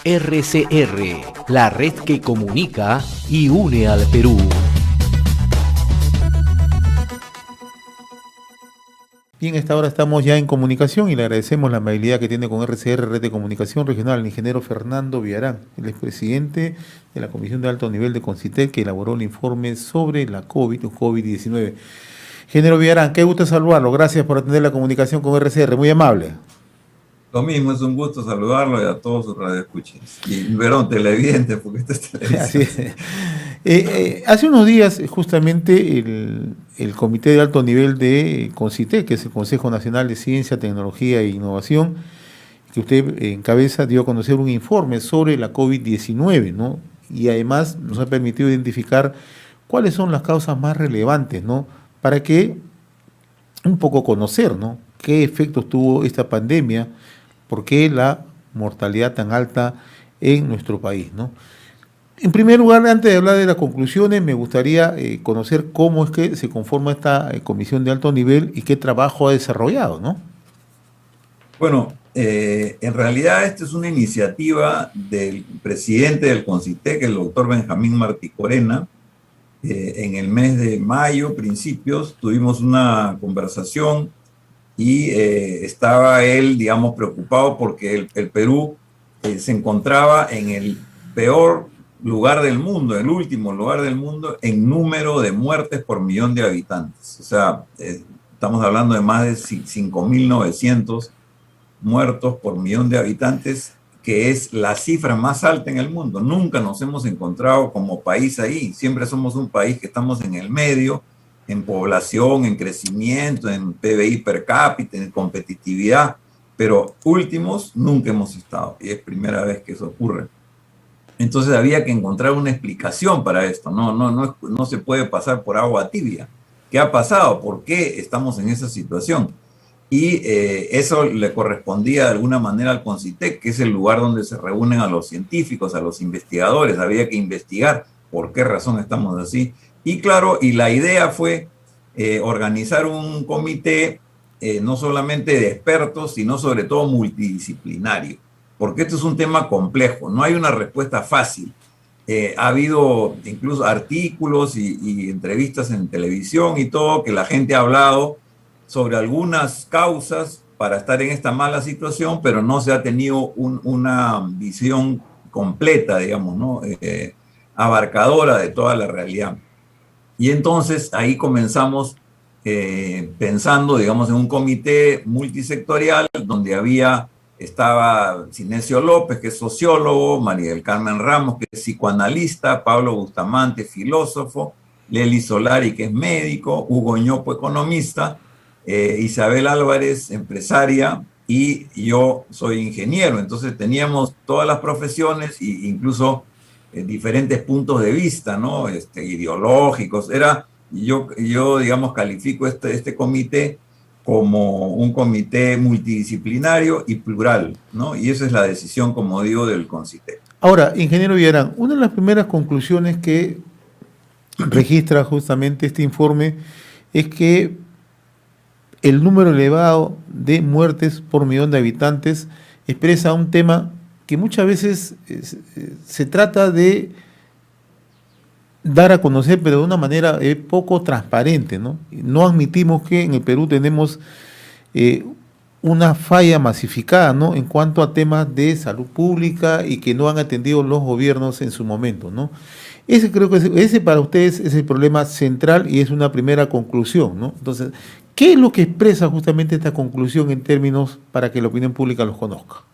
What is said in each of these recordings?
RCR, la red que comunica y une al Perú. Bien, a esta hora estamos ya en comunicación y le agradecemos la amabilidad que tiene con RCR, Red de Comunicación Regional, el ingeniero Fernando Villarán, el expresidente de la Comisión de Alto Nivel de Concitec, que elaboró el informe sobre la COVID-19. Ingeniero Villarán, qué gusto saludarlo. Gracias por atender la comunicación con RCR, muy amable. Lo mismo, es un gusto saludarlo y a todos sus radioescuchas. Y perdón, televidentes, porque esta es Así televisión. es. Hace unos días, justamente, el Comité de Alto Nivel de CONCITEC, que es el Consejo Nacional de Ciencia, Tecnología e Innovación, que usted encabeza, dio a conocer un informe sobre la COVID-19, ¿no? Y además nos ha permitido identificar cuáles son las causas más relevantes, ¿no? Para que un poco conocer, ¿no? Qué efectos tuvo esta pandemia, por qué la mortalidad tan alta en nuestro país, ¿no? En primer lugar, antes de hablar de las conclusiones, me gustaría conocer cómo es que se conforma esta comisión de alto nivel y qué trabajo ha desarrollado, ¿no? Bueno, en realidad esta es una iniciativa del presidente del CONCITEC, el doctor Benjamín Martí Corena. En el mes de mayo, principios, tuvimos una conversación y estaba él, digamos, preocupado porque el Perú se encontraba en el peor lugar del mundo, el último lugar del mundo en número de muertes por millón de habitantes. O sea, estamos hablando de más de 5.900 muertos por millón de habitantes, que es la cifra más alta en el mundo. Nunca nos hemos encontrado como país ahí. Siempre somos un país que estamos en el medio, en población, en crecimiento, en PBI per cápita, en competitividad, pero últimos nunca hemos estado y es primera vez que eso ocurre. Entonces había que encontrar una explicación para esto. No se puede pasar por agua tibia. ¿Qué ha pasado? ¿Por qué estamos en esa situación? Y eso le correspondía de alguna manera al CONCITEC, que es el lugar donde se reúnen a los científicos, a los investigadores. Había que investigar por qué razón estamos así. Y claro, y la idea fue organizar un comité no solamente de expertos, sino sobre todo multidisciplinario, porque esto es un tema complejo, no hay una respuesta fácil. Ha habido incluso artículos y entrevistas en televisión y todo, que la gente ha hablado sobre algunas causas para estar en esta mala situación, pero no se ha tenido una visión completa, digamos, ¿no? Abarcadora de toda la realidad. Y entonces ahí comenzamos pensando, digamos, en un comité multisectorial donde estaba Sinesio López, que es sociólogo, María del Carmen Ramos, que es psicoanalista, Pablo Bustamante, filósofo, Lely Solari, que es médico, Hugo Ñopo, economista, Isabel Álvarez, empresaria, y yo soy ingeniero. Entonces teníamos todas las profesiones e incluso diferentes puntos de vista, ¿no? Ideológicos. Yo, digamos, califico este comité como un comité multidisciplinario y plural, ¿no? Y esa es la decisión, como digo, del CONCITEC. Ahora, ingeniero Villarán, una de las primeras conclusiones que registra justamente este informe es que el número elevado de muertes por millón de habitantes expresa un tema que muchas veces se trata de dar a conocer, pero de una manera poco transparente, ¿no? No admitimos que en el Perú tenemos una falla masificada, ¿no? En cuanto a temas de salud pública y que no han atendido los gobiernos en su momento, ¿no? Ese para ustedes es el problema central y es una primera conclusión, ¿no? Entonces, ¿qué es lo que expresa justamente esta conclusión en términos para que la opinión pública los conozca?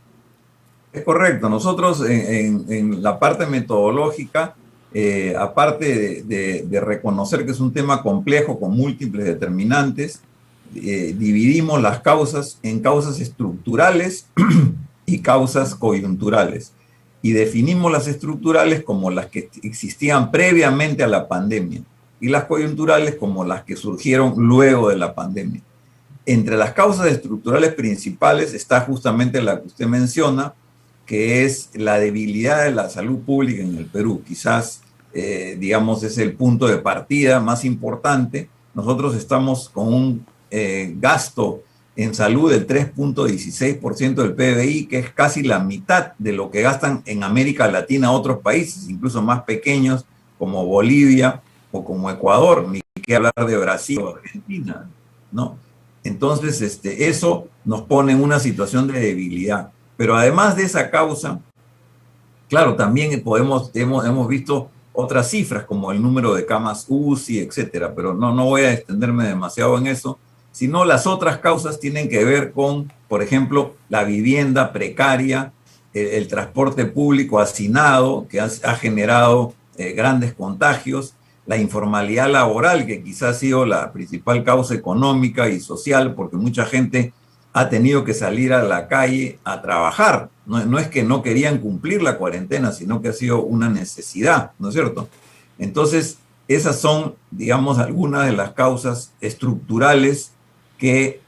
Es correcto. Nosotros en la parte metodológica, aparte de reconocer que es un tema complejo con múltiples determinantes, dividimos las causas en causas estructurales y causas coyunturales. Y definimos las estructurales como las que existían previamente a la pandemia y las coyunturales como las que surgieron luego de la pandemia. Entre las causas estructurales principales está justamente la que usted menciona, que es la debilidad de la salud pública en el Perú. Quizás, digamos, es el punto de partida más importante. Nosotros estamos con un gasto en salud el 3,16% del PBI, que es casi la mitad de lo que gastan en América Latina otros países, incluso más pequeños como Bolivia o como Ecuador, ni que hablar de Brasil o Argentina, ¿no? Entonces, eso nos pone en una situación de debilidad. Pero además de esa causa, claro, también hemos visto otras cifras como el número de camas UCI, etcétera, pero no voy a extenderme demasiado en eso, sino las otras causas tienen que ver con, por ejemplo, la vivienda precaria, el transporte público hacinado, que ha generado grandes contagios, la informalidad laboral, que quizás ha sido la principal causa económica y social, porque mucha gente ha tenido que salir a la calle a trabajar. No es que no querían cumplir la cuarentena, sino que ha sido una necesidad, ¿no es cierto? Entonces, esas son, digamos, algunas de las causas estructurales que,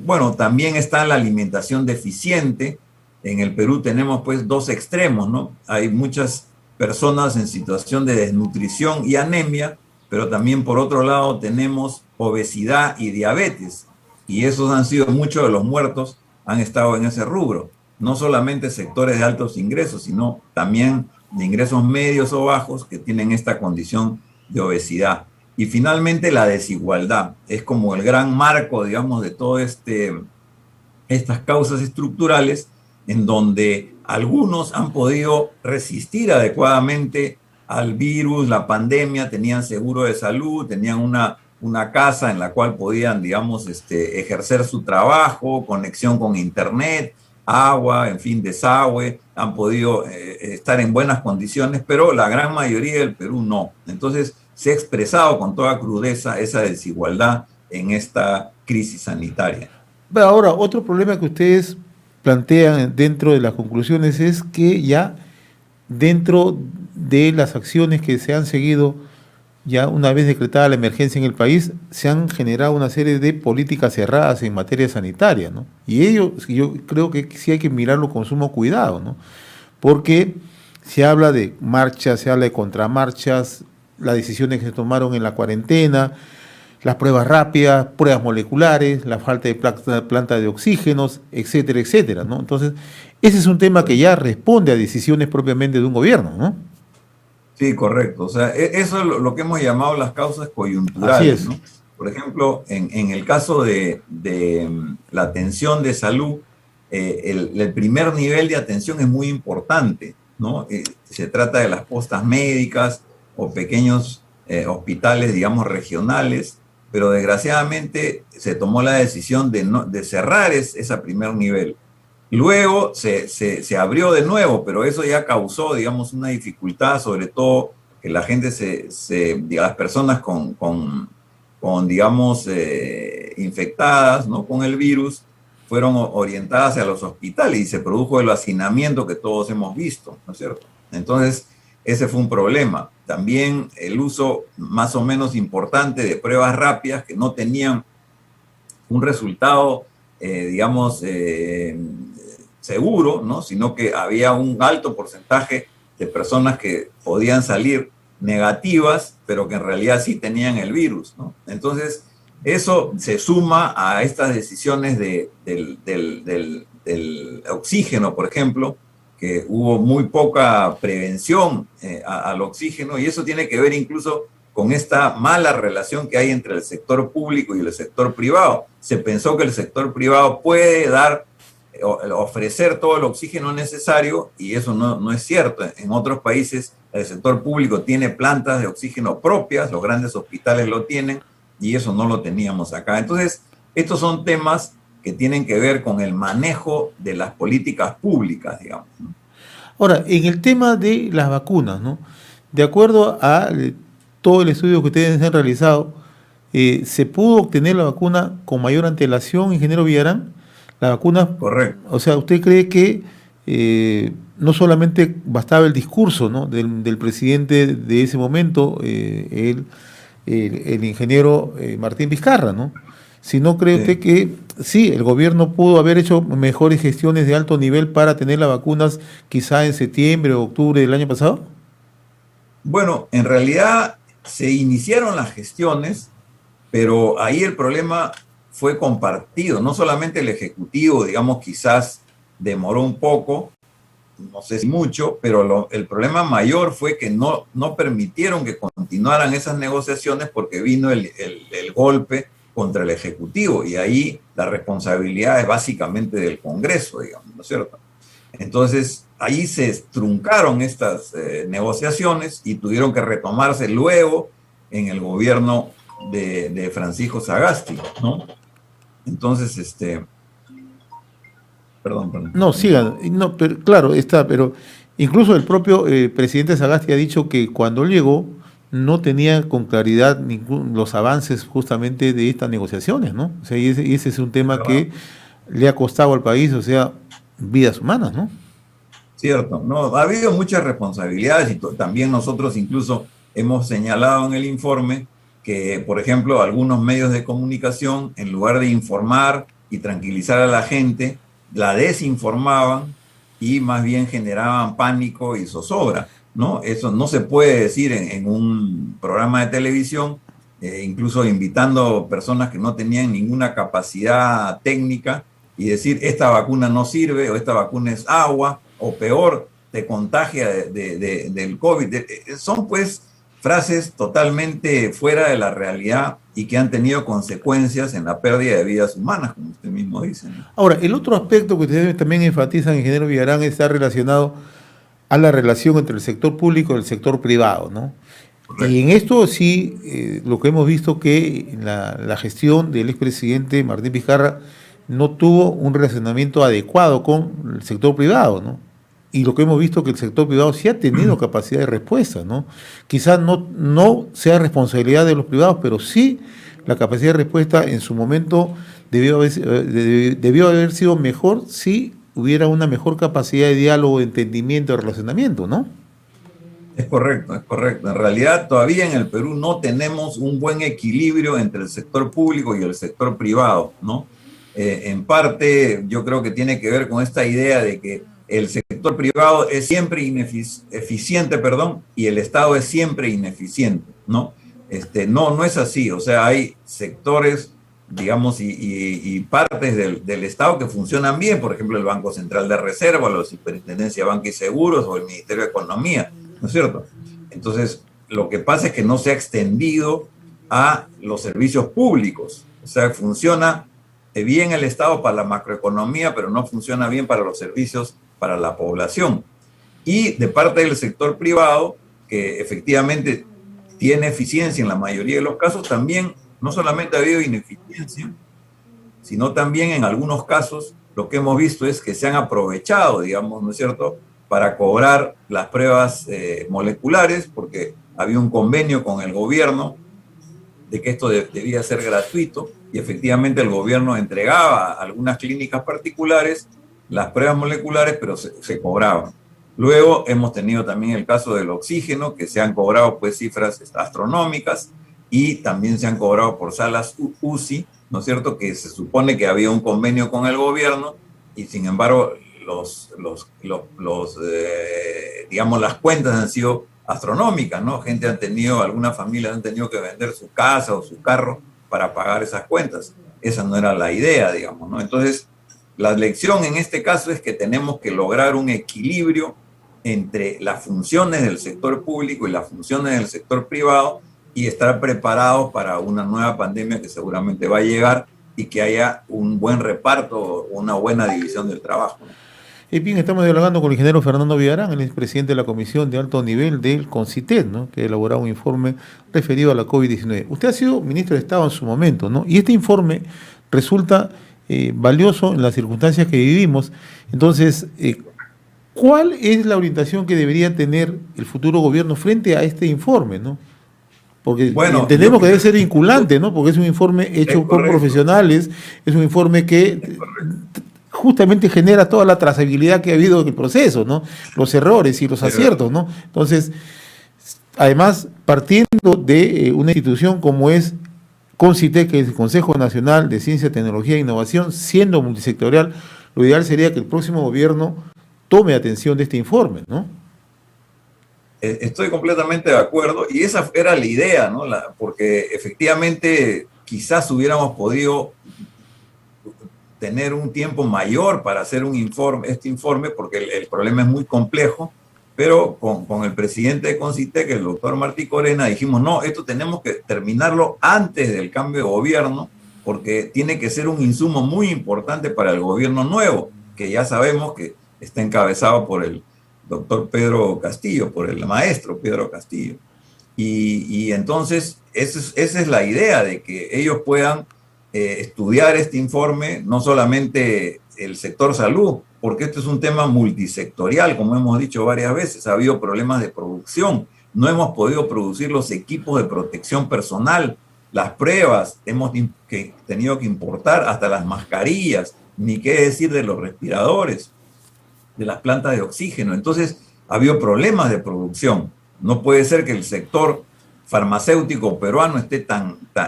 bueno, también está la alimentación deficiente. En el Perú tenemos pues dos extremos, ¿no? Hay muchas personas en situación de desnutrición y anemia, pero también por otro lado tenemos obesidad y diabetes. Y esos han sido muchos de los muertos, han estado en ese rubro. No solamente sectores de altos ingresos, sino también de ingresos medios o bajos que tienen esta condición de obesidad. Y finalmente la desigualdad. Es como el gran marco, digamos, de todo estas causas estructurales en donde algunos han podido resistir adecuadamente al virus, la pandemia, tenían seguro de salud, tenían una casa en la cual podían, digamos, ejercer su trabajo, conexión con internet, agua, en fin, desagüe, han podido estar en buenas condiciones, pero la gran mayoría del Perú no. Entonces, se ha expresado con toda crudeza esa desigualdad en esta crisis sanitaria. Pero ahora, otro problema que ustedes plantean dentro de las conclusiones es que ya dentro de las acciones que se han seguido, ya una vez decretada la emergencia en el país, se han generado una serie de políticas cerradas en materia sanitaria, ¿no? Y ello yo creo que sí hay que mirarlo con sumo cuidado, ¿no? Porque se habla de marchas, se habla de contramarchas, las decisiones que se tomaron en la cuarentena, las pruebas rápidas, pruebas moleculares, la falta de planta de oxígenos, etcétera, etcétera, ¿no? Entonces, ese es un tema que ya responde a decisiones propiamente de un gobierno, ¿no? Sí, correcto. O sea, eso es lo que hemos llamado las causas coyunturales, Así es. ¿no? Por ejemplo, en el caso de la atención de salud, el primer nivel de atención es muy importante, ¿no? Se trata de las postas médicas o pequeños hospitales, digamos, regionales, pero desgraciadamente se tomó la decisión de cerrar ese primer nivel. Luego se abrió de nuevo, pero eso ya causó, digamos, una dificultad, sobre todo que la gente las personas con digamos, infectadas, ¿no?, con el virus, fueron orientadas hacia los hospitales y se produjo el hacinamiento que todos hemos visto, ¿no es cierto? Entonces, ese fue un problema. También el uso más o menos importante de pruebas rápidas que no tenían un resultado, digamos, seguro, ¿no?, sino que había un alto porcentaje de personas que podían salir negativas, pero que en realidad sí tenían el virus, ¿no? Entonces, eso se suma a estas decisiones del oxígeno, por ejemplo, que hubo muy poca prevención al oxígeno, y eso tiene que ver incluso con esta mala relación que hay entre el sector público y el sector privado. Se pensó que el sector privado puede ofrecer todo el oxígeno necesario, y eso no es cierto. En otros países el sector público tiene plantas de oxígeno propias, los grandes hospitales lo tienen, y eso no lo teníamos acá. Entonces, estos son temas que tienen que ver con el manejo de las políticas públicas, digamos, ¿no? Ahora, en el tema de las vacunas, ¿no? De acuerdo a todo el estudio que ustedes han realizado, ¿se pudo obtener la vacuna con mayor antelación, ingeniero Villarán? La vacuna, Correcto. o sea, ¿usted cree que no solamente bastaba el discurso, ¿no?, del presidente de ese momento, el ingeniero Martín Vizcarra, ¿no?, sino cree usted que sí, el gobierno pudo haber hecho mejores gestiones de alto nivel para tener las vacunas quizá en septiembre o octubre del año pasado? Bueno, en realidad se iniciaron las gestiones, pero ahí el problema fue compartido, no solamente el Ejecutivo, digamos, quizás demoró un poco, no sé si mucho, pero el problema mayor fue que no permitieron que continuaran esas negociaciones porque vino el golpe contra el Ejecutivo y ahí la responsabilidad es básicamente del Congreso, digamos, ¿no es cierto? Entonces, ahí se truncaron estas negociaciones y tuvieron que retomarse luego en el gobierno de Francisco Sagasti, ¿no? Entonces, perdón. No, sigan, no, pero, claro, está, pero incluso el propio presidente Sagasti ha dicho que cuando él llegó no tenía con claridad los avances justamente de estas negociaciones, ¿no? O sea, y ese es un tema que le ha costado al país, o sea, vidas humanas, ¿no? Cierto, no, ha habido muchas responsabilidades y también nosotros incluso hemos señalado en el informe que, por ejemplo, algunos medios de comunicación, en lugar de informar y tranquilizar a la gente, la desinformaban y más bien generaban pánico y zozobra, ¿no? Eso no se puede decir en un programa de televisión, incluso invitando personas que no tenían ninguna capacidad técnica y decir esta vacuna no sirve o esta vacuna es agua o peor, te contagia del COVID. Son pues frases totalmente fuera de la realidad y que han tenido consecuencias en la pérdida de vidas humanas, como usted mismo dice, ¿no? Ahora, el otro aspecto que ustedes también enfatizan, ingeniero Villarán, está relacionado a la relación entre el sector público y el sector privado, ¿no? Correcto. Y en esto sí, lo que hemos visto que la gestión del expresidente Martín Vizcarra no tuvo un relacionamiento adecuado con el sector privado, ¿no? Y lo que hemos visto que el sector privado sí ha tenido capacidad de respuesta, ¿no? Quizás no sea responsabilidad de los privados, pero sí la capacidad de respuesta en su momento debió haber sido mejor si hubiera una mejor capacidad de diálogo, de entendimiento, de relacionamiento, ¿no? Es correcto, es correcto. En realidad, todavía en el Perú no tenemos un buen equilibrio entre el sector público y el sector privado, ¿no? En parte, yo creo que tiene que ver con esta idea de que el sector privado es siempre eficiente, y el Estado es siempre ineficiente, ¿no? No es así. O sea, hay sectores, digamos, y partes del Estado que funcionan bien, por ejemplo, el Banco Central de Reserva, la Superintendencia de Banca y Seguros o el Ministerio de Economía, ¿no es cierto? Entonces, lo que pasa es que no se ha extendido a los servicios públicos. O sea, funciona bien el Estado para la macroeconomía, pero no funciona bien para los servicios para la población. Y de parte del sector privado, que efectivamente tiene eficiencia en la mayoría de los casos, también no solamente ha habido ineficiencia, sino también en algunos casos lo que hemos visto es que se han aprovechado, digamos, ¿no es cierto?, para cobrar las pruebas moleculares, porque había un convenio con el gobierno de que esto debía ser gratuito, y efectivamente el gobierno entregaba a algunas clínicas particulares las pruebas moleculares, pero se cobraban. Luego hemos tenido también el caso del oxígeno, que se han cobrado pues cifras astronómicas, y también se han cobrado por salas UCI, ¿no es cierto?, que se supone que había un convenio con el gobierno, y sin embargo digamos, las cuentas han sido astronómicas, ¿no? Algunas familias han tenido que vender su casa o su carro para pagar esas cuentas. Esa no era la idea, digamos, ¿no? Entonces, la lección en este caso es que tenemos que lograr un equilibrio entre las funciones del sector público y las funciones del sector privado y estar preparados para una nueva pandemia que seguramente va a llegar y que haya un buen reparto, una buena división del trabajo. Bien, estamos dialogando con el ingeniero Fernando Villarán, el expresidente de la Comisión de Alto Nivel del CONCITEC, ¿no?, que ha elaborado un informe referido a la COVID-19. Usted ha sido ministro de Estado en su momento, ¿no? Y este informe resulta valioso en las circunstancias que vivimos. Entonces, ¿cuál es la orientación que debería tener el futuro gobierno frente a este informe, ¿no? Porque entendemos que debe ser vinculante, ¿no? Porque es un informe hecho por profesionales, es un informe que justamente genera toda la trazabilidad que ha habido en el proceso, ¿no? Los errores y los aciertos, ¿no? Entonces, además, partiendo de una institución como es CONCITEC, que es el Consejo Nacional de Ciencia, Tecnología e Innovación, siendo multisectorial, lo ideal sería que el próximo gobierno tome atención de este informe, ¿no? Estoy completamente de acuerdo y esa era la idea, ¿no? Porque efectivamente quizás hubiéramos podido tener un tiempo mayor para hacer este informe, porque el problema es muy complejo, pero con el presidente de Concitec, el doctor Martí Corena, dijimos, no, esto tenemos que terminarlo antes del cambio de gobierno, porque tiene que ser un insumo muy importante para el gobierno nuevo, que ya sabemos que está encabezado por el doctor Pedro Castillo, por el maestro Pedro Castillo. Y entonces esa es la idea, de que ellos puedan estudiar este informe, no solamente el sector salud, porque esto es un tema multisectorial, como hemos dicho varias veces. Ha habido problemas de producción, no hemos podido producir los equipos de protección personal, las pruebas, hemos tenido que importar hasta las mascarillas, ni qué decir de los respiradores, de las plantas de oxígeno. Entonces ha habido problemas de producción. No puede ser que el sector farmacéutico peruano esté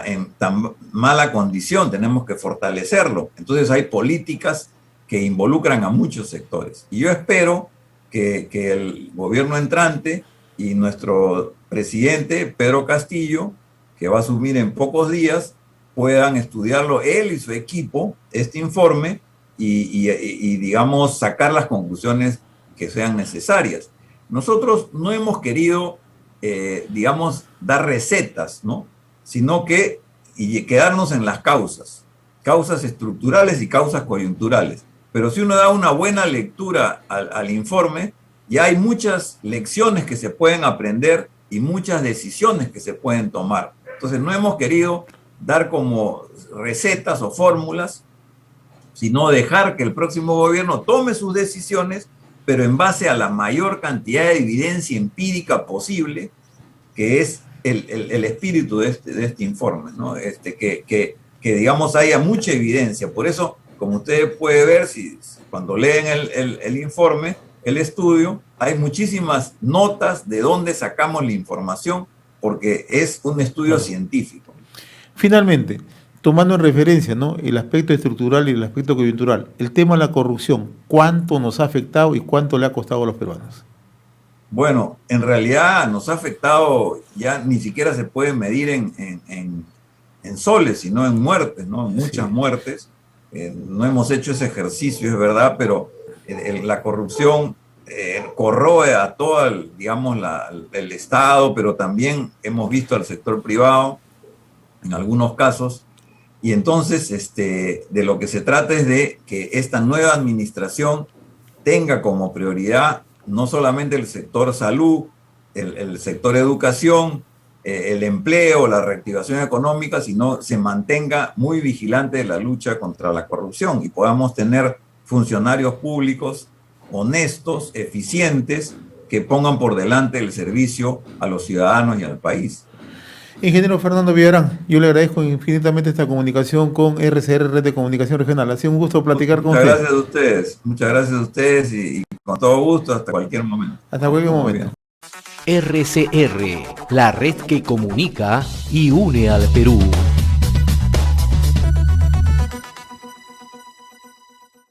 en tan mala condición, tenemos que fortalecerlo. Entonces hay políticas que involucran a muchos sectores. Y yo espero que el gobierno entrante y nuestro presidente, Pedro Castillo, que va a asumir en pocos días, puedan estudiarlo él y su equipo, este informe, y digamos, sacar las conclusiones que sean necesarias. Nosotros no hemos querido, digamos, dar recetas, ¿no? Sino que quedarnos en las causas estructurales y causas coyunturales. Pero si uno da una buena lectura al informe, ya hay muchas lecciones que se pueden aprender y muchas decisiones que se pueden tomar. Entonces no hemos querido dar como recetas o fórmulas, sino dejar que el próximo gobierno tome sus decisiones, pero en base a la mayor cantidad de evidencia empírica posible, que es el espíritu de este informe, ¿no? Que digamos haya mucha evidencia. Por eso, como ustedes pueden ver, cuando leen el informe, el estudio, hay muchísimas notas de dónde sacamos la información, porque es un estudio científico. Finalmente, tomando en referencia, ¿no?, el aspecto estructural y el aspecto coyuntural, el tema de la corrupción, ¿cuánto nos ha afectado y cuánto le ha costado a los peruanos? Bueno, en realidad nos ha afectado, ya ni siquiera se puede medir en soles, sino en muertes, ¿no? Muchas muertes. No hemos hecho ese ejercicio, es verdad, pero la corrupción corroe a todo el Estado, pero también hemos visto al sector privado en algunos casos. Y entonces de lo que se trata es de que esta nueva administración tenga como prioridad no solamente el sector salud, el sector educación, el empleo, la reactivación económica, sino se mantenga muy vigilante de la lucha contra la corrupción y podamos tener funcionarios públicos honestos, eficientes, que pongan por delante el servicio a los ciudadanos y al país. Ingeniero Fernando Villarán, yo le agradezco infinitamente esta comunicación con RCR, Red de Comunicación Regional. Ha sido un gusto platicar con usted. Muchas gracias a ustedes y con todo gusto, hasta cualquier momento. Hasta cualquier momento. RCR, la red que comunica y une al Perú.